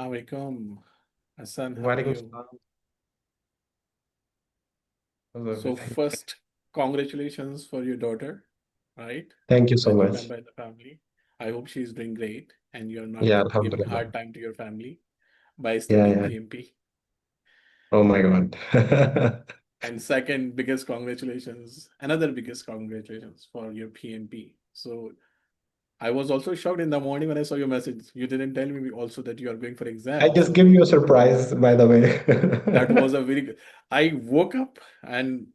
Alaikum. Hassan, how are Walaikum you? salam. How's So everything? first, congratulations for your daughter, right? Thank you so The new much. member in the family. I hope she's doing great and you're not Yeah, giving Alhamdulillah. hard time to your family by Yeah, studying yeah. PMP. Oh my God. And second, biggest congratulations, another biggest congratulations for your PMP. So I was also shocked in the morning when I saw your message. You didn't tell me also that you are going for I exam. just give So you a surprise, by the that way. was a very good. I woke up and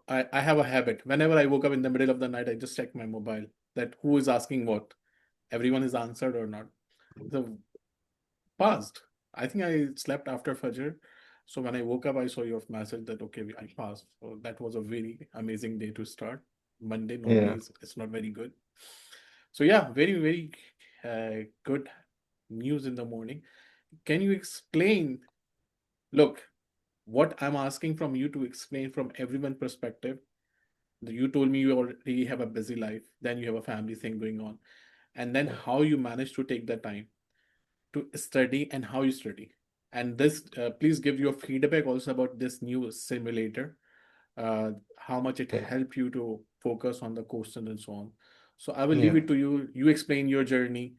I have a habit. Whenever I woke up in the middle of the night, I just check my mobile that who is asking what. Everyone is answered or not. So passed. I think I slept after Fajr. So when I woke up, I saw your message that okay, I passed. So that was a very amazing day to start. Monday normally Yeah, it's not very good. So yeah, very good news in the morning. Can you explain? Look, what I'm asking from you to explain from everyone perspective. You told me you already have a busy life, then you have a family thing going on, and then how you manage to take the time to study and how you study. And this, please give your feedback also about this new simulator, how much it yeah, helped you to focus on the question and so on. So I will leave yeah, it to you. You explain your journey,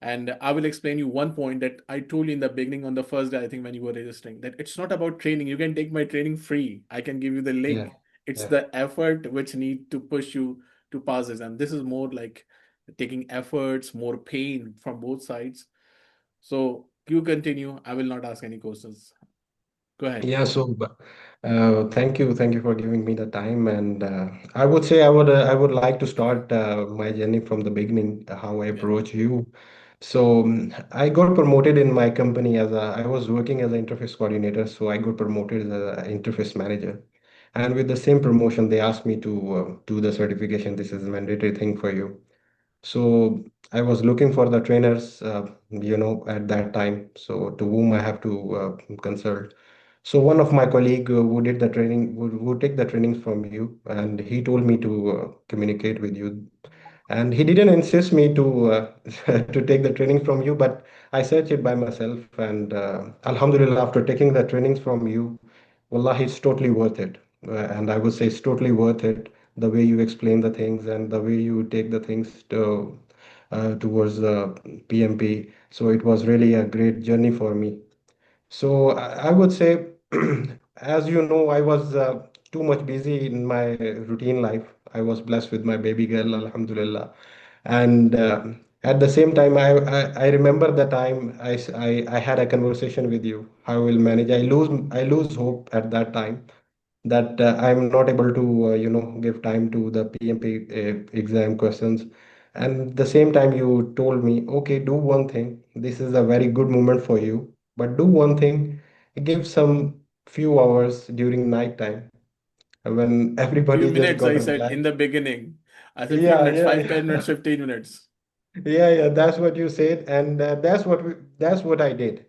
and I will explain you one point that I told you in the beginning on the first day, I think when you were registering, that it's not about training. You can take my training free. I can give you the yeah, link. It's yeah. the effort which need to push you to pass this. And this is more like taking efforts, more pain from both sides. So you continue. I will not ask any questions. Go ahead. Yeah, so thank you for giving me the time, and I would say I would like to start my journey from the beginning, how I Yeah. approach you. So I got promoted in my company I was working as an interface coordinator, so I got promoted as an interface manager, and with the same promotion, they asked me to do the certification. This is a mandatory thing for you. So I was looking for the trainers, at that time. So to whom I have to consult. So one of my colleague who did the training would take the trainings from you, and he told me to communicate with you. And he didn't insist me to to take the training from you, but I searched it by myself. And Alhamdulillah, after taking the trainings from you, Wallahi, it's totally worth it. And I would say it's totally worth it. The way you explain the things and the way you take the things towards the PMP. So it was really a great journey for me. So I would say, as you know, I was too much busy in my routine life. I was blessed with my baby girl, Alhamdulillah. And at the same time, I remember the time I had a conversation with you. How I will manage. I lose hope at that time that I'm not able to, give time to the PMP exam questions. And the same time, you told me, okay, do one thing. This is a very good moment for you, but do one thing. Give some few hours during night time when Few everybody just minutes, got I said in the relaxed. beginning. I said few Yeah, minutes, yeah, 5, 10 minutes, yeah. 15 minutes. Yeah, that's what you said, and that's what I did,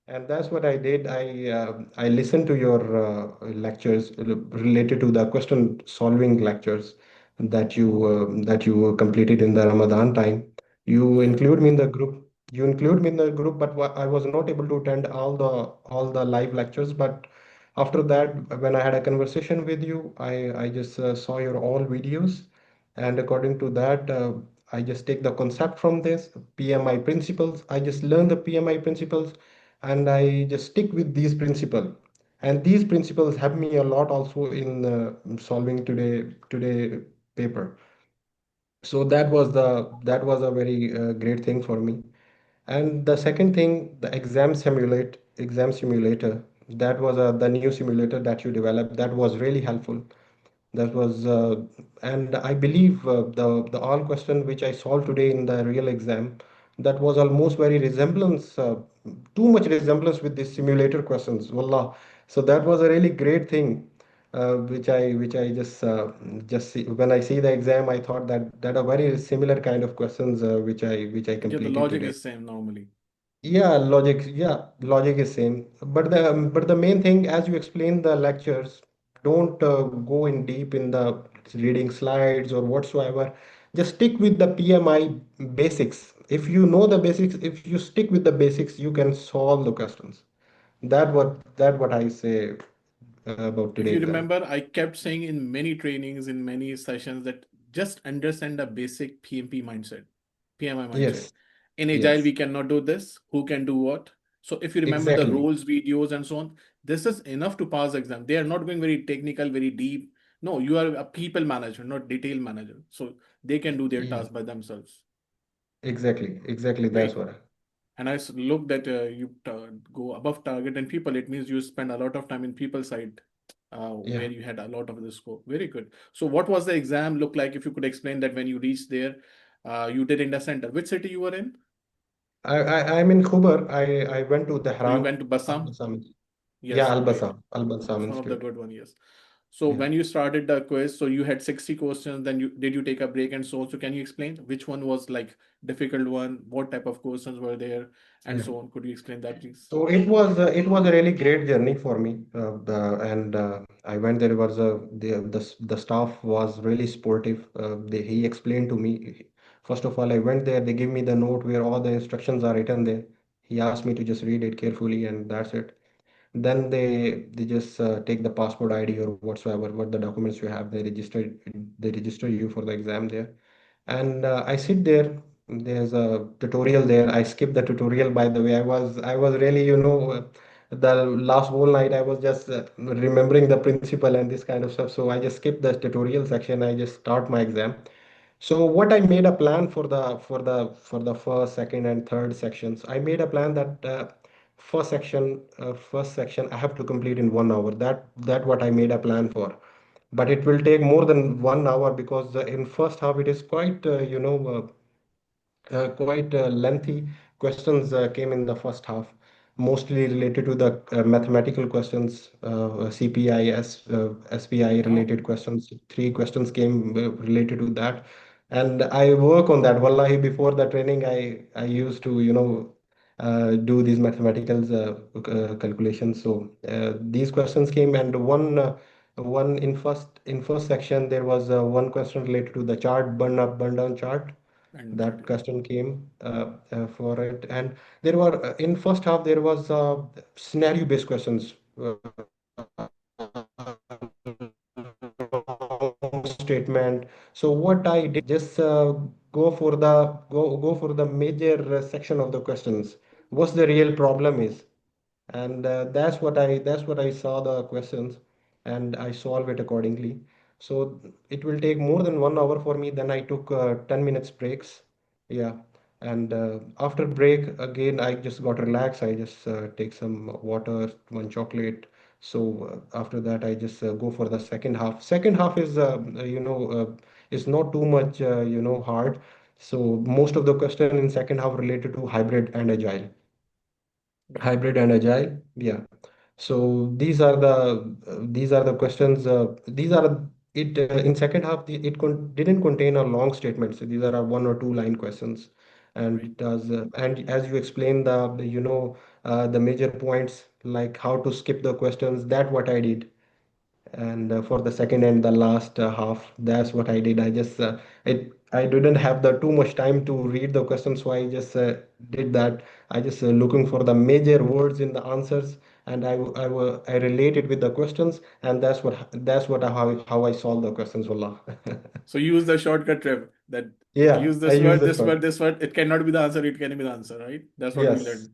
and that's what I did. I listened to your lectures related to the question solving lectures that you completed in the Ramadan time. You Yeah. include me in the group. You include me in the group, but I was not able to attend all the live lectures. But after that, when I had a conversation with you, I just saw your all videos, and according to that. I just take the concept from this PMI principles. I just learn the PMI principles and I just stick with these principles. And these principles help me a lot also in solving today paper. So that was a very great thing for me. And the second thing, the exam simulator, that was the new simulator that you developed. That was really helpful. That was, and I believe the all question which I solved today in the real exam, that was almost very resemblance, too much resemblance with the simulator questions. Wallah. So that was a really great thing, which I just see when I see the exam, I thought that are very similar kind of questions which I Yeah, the completed logic today. is same normally. Logic is same. But the main thing, as you explain the lectures, don't go in deep in the reading slides or whatsoever. just stick with the PMI basics. If you know the basics, if you stick with the basics, you can solve the questions. That what I say about If today you exam. remember, I kept saying in many trainings, in many sessions, that just understand the basic PMP mindset, PMI mindset. Yes, In Agile, yes, we cannot do this. Who can do what? So if you remember the exactly. roles, videos, and so on, this is enough to pass the exam. They are not going very technical, very deep. No, you are a people manager, not detail manager. So they can do their Yeah, task by themselves. exactly. That's Great. what. And look that you go above target and people, it means you spend a lot of time in people side, where Yeah. you had a lot of the scope. Very good. So what was the exam look like? If you could explain that when you reached there, you did in the center. Which city you were in? I'm in Khubar. I went to So you Tehran, went to Bassam? Al-Bassam. Yeah, Yes, great. Al-Bassam It's one of the Institute. good one, yes. So Yeah. when you started the quiz, so you had 60 questions, then you take a break and so on. So can you explain which one was like difficult one? What type of questions were there and Yeah. so on? Could you explain that, please? So it was a really great journey for me, and I went there. Was the staff was really supportive. He explained to me. First of all, I went there. They gave me the note where all the instructions are written there. He asked me to just read it carefully, and that's it. Then they just take the passport ID or whatsoever, what the documents you have. They register you for the exam there, and I sit there. There's a tutorial there. I skipped the tutorial, by the way. I was really, the last whole night I was just remembering the principle and this kind of stuff. So I just skipped the tutorial section. I just start my exam. So what I made a plan for the first, second, and third sections. I made a plan that first section I have to complete in 1 hour. That what I made a plan for. But it will take more than 1 hour because in first half it is quite lengthy questions came in the first half, mostly related to the mathematical questions, SPI Wow. related questions. Three questions came related to that, and I work on that. Wallahi, before the training, I used to do these mathematical calculations. So these questions came, and one in first section there was one question related to the chart, burn up, burn down chart. And That Chadiya. question came for it, and there were in first half there was scenario based questions, long statement. So what I did, just go for the major section of the questions. What's the real problem is, and that's what I saw the questions, and I solve it accordingly. So it will take more than 1 hour for me. Then I took 10 minutes breaks. Yeah, and after break again I just got relaxed. I just take some water, one chocolate. So after that I just go for the second half is is not too much hard. So most of the question in second half related to Great. hybrid and agile. Yeah, so these are the questions. These are it in second half. Didn't contain a long statement. So these are a 1 or 2 line questions, and Great. it does. And as you explained the major points, like how to skip the questions. That what I did. And for the second and the last half, that's what I did. I didn't have the too much time to read the questions, so I just did that. I just looking for the major words in the answers, and I relate it with the questions, and that's what how I solve the questions. Wallah. So use the shortcut trip that Yeah, use I this use word, the this short. word, this word. It cannot be the answer. It can be the answer, right? That's what we Yes, learned.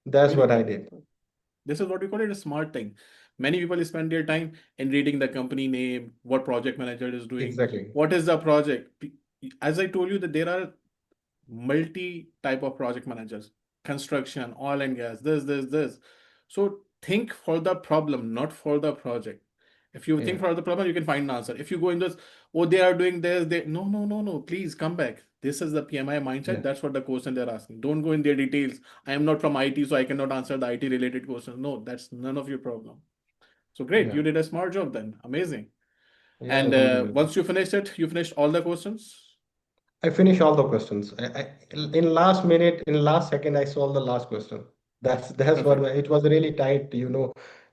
that's Very what I good. did. This is what we call it a smart thing. Many people spend their time in reading the company name, what project manager is doing, Exactly. what is the project. As I told you that there are multi type of project managers, construction, oil and gas, this. So think for the problem, not for the project. If you think Yeah, for the problem, you can find an answer. If you go in this, oh, they are doing this, they no, please come back. This is the PMI mindset. yeah, That's what the question they're asking. Don't go in their details. I am not from IT, so I cannot answer the IT related questions. No, that's none of your problem. So great, yeah, you did a smart job then. Amazing. yeah. And Alhamdulillah. once you finished it, you finished all the questions. I finish all the questions. In last minute, in last second, I solve the last question. That's what Perfect. it was really tight,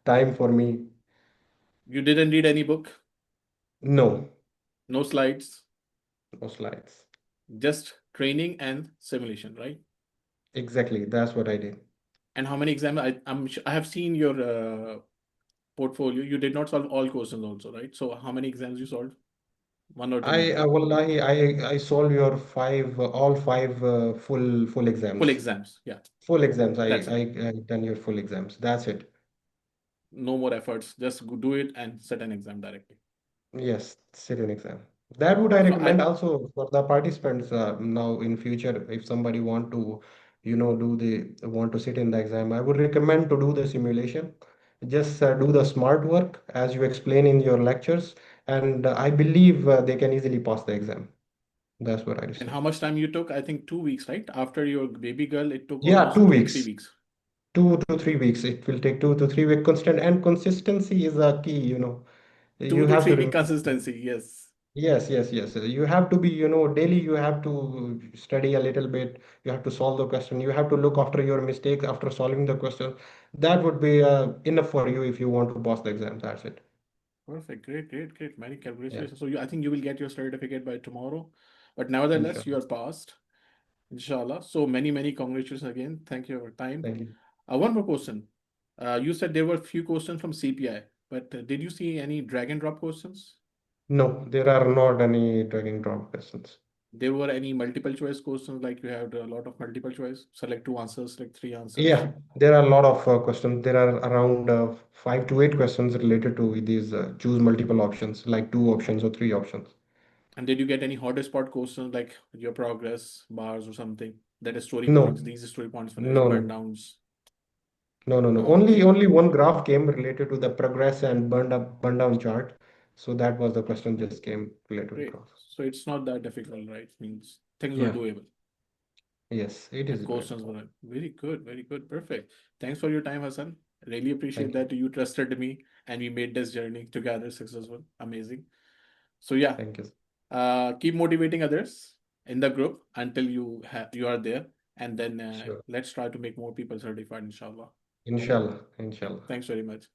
time for me. You didn't read any book, No, no slides. no slides. Just training and simulation, right? Exactly, that's what I did. And how many exams? I have seen your portfolio. You did not solve all questions also, right? So how many exams you solved? One or two I maybe. wallahi, I solved your five all five full Full exams. exams. Yeah, Full exams. that's it. I done your full exams. That's it. No more efforts. Just do it and set an exam directly. Yes, sit an exam. That would I So recommend also for the participants now in future. If somebody want to, do the want to sit in the exam, I would recommend to do the simulation. Just do the smart work as you explain in your lectures, and I believe they can easily pass the exam. That's what I would and say. how much time you took? I think 2 weeks, right? After your baby girl, it took Yeah, almost two 2 to 3 weeks, weeks. 2 to 3 weeks. It will take 2 to 3 week constant, and consistency is a key. Two You to have to three week remember. consistency. Yes. Yes, yes, yes. You have to be, daily you have to study a little bit. You have to solve the question. You have to look after your mistakes after solving the question. That would be enough for you if you want to pass the exam. That's it. Perfect. Great, great, great. Many Yeah, congratulations. So I think you will get your certificate by tomorrow. But nevertheless, you inshallah. are passed, inshallah. So many, many congratulations again. Thank you for your time. Thank you. One more question. You said there were few questions from CPI, but did you see any drag and drop questions? No, there are not any dragging drop questions. There were any multiple choice questions, like you had a lot of multiple choice, select two answers, select three answers. Yeah, there are a lot of questions. There are around 5 to 8 questions related to these choose multiple options, like two options or three options. And did you get any hot spot questions like your progress bars or something? That is story No, points, these story points finished, no, no. burn downs. No, no, no. Oh, Only okay. only one graph came related to the progress and burn down chart. So that was the question just came related to Great. graph. So it's not that difficult, right? Means things were Yeah. doable Yes, it and is good. questions were very good, very good. Perfect. Thanks for your time, Hassan. Really appreciate Thank you. that you trusted me and we made this journey together successful. Amazing. So yeah, Thank you. keep motivating others in the group until you are there, and then Sure. let's try to make more people certified, inshallah. Inshallah. Yeah, Inshallah. thanks very much.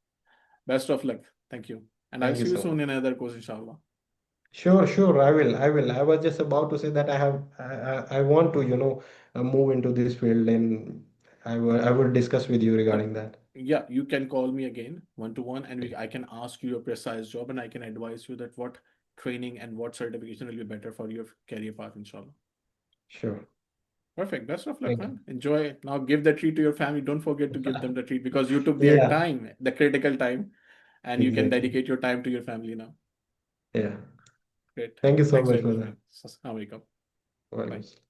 Best of luck. Thank you. And I'll Thank you see you so much. soon in another course, inshallah. Sure, sure. I will. I will. I was just about to say that I want to, move into this field and I will discuss with you But regarding that. yeah, you can call me again one to one, and I can ask you a precise job, and I can advise you that what training and what certification will be better for your career path, inshallah. Sure. Perfect. Best of luck, Thank you. man. Enjoy. Now give the treat to your family. Don't forget to give them the treat because you took their Yeah, time, the critical time, and you can exactly. dedicate your time to your family now. Yeah. Great. Thank you so Thanks much very for much, that. man. Assalamu alaikum. Bye. Welcome.